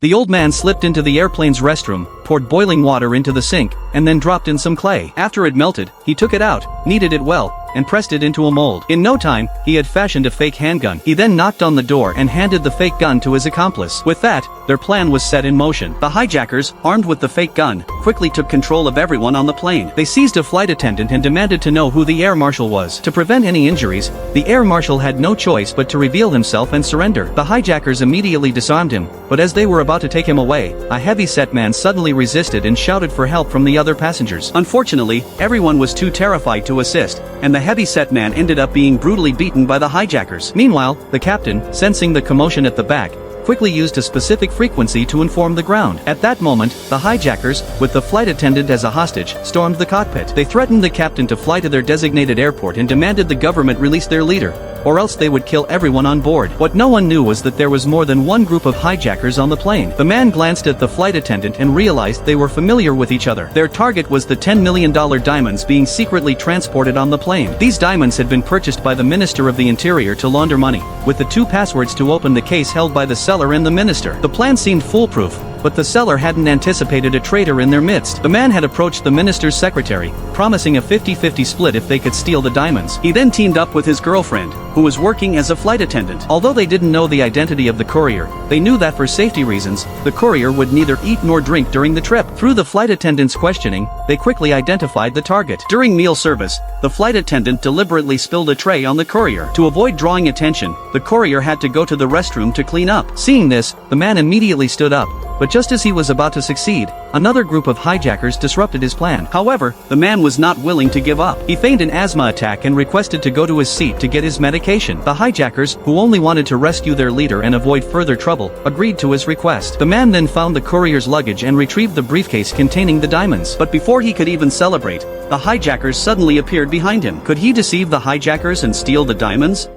The old man slipped into the airplane's restroom, poured boiling water into the sink, and then dropped in some clay. After it melted, he took it out, kneaded it well, and pressed it into a mold. In no time, he had fashioned a fake handgun. He then knocked on the door and handed the fake gun to his accomplice. With that, their plan was set in motion. The hijackers, armed with the fake gun, quickly took control of everyone on the plane. They seized a flight attendant and demanded to know who the air marshal was. To prevent any injuries, the air marshal had no choice but to reveal himself and surrender. The hijackers immediately disarmed him, but as they were about to take him away, a heavy-set man suddenly resisted and shouted for help from the other passengers. Unfortunately, everyone was too terrified to assist, and the heavy-set man ended up being brutally beaten by the hijackers. Meanwhile, the captain, sensing the commotion at the back, quickly used a specific frequency to inform the ground. At that moment, the hijackers, with the flight attendant as a hostage, stormed the cockpit. They threatened the captain to fly to their designated airport and demanded the government release their leader, or else they would kill everyone on board. What no one knew was that there was more than one group of hijackers on the plane. The man glanced at the flight attendant and realized they were familiar with each other. Their target was the $10 million diamonds being secretly transported on the plane. These diamonds had been purchased by the Minister of the Interior to launder money, with the two passwords to open the case held by the seller and the minister. The plan seemed foolproof, but the seller hadn't anticipated a traitor in their midst. The man had approached the minister's secretary, promising a 50-50 split if they could steal the diamonds. He then teamed up with his girlfriend, who was working as a flight attendant. Although they didn't know the identity of the courier, they knew that for safety reasons, the courier would neither eat nor drink during the trip. Through the flight attendant's questioning, they quickly identified the target. During meal service, the flight attendant deliberately spilled a tray on the courier. To avoid drawing attention, the courier had to go to the restroom to clean up. Seeing this, the man immediately stood up, but just as he was about to succeed, another group of hijackers disrupted his plan. However, the man was not willing to give up. He feigned an asthma attack and requested to go to his seat to get his medication. The hijackers, who only wanted to rescue their leader and avoid further trouble, agreed to his request. The man then found the courier's luggage and retrieved the briefcase containing the diamonds. But before he could even celebrate, the hijackers suddenly appeared behind him. Could he deceive the hijackers and steal the diamonds?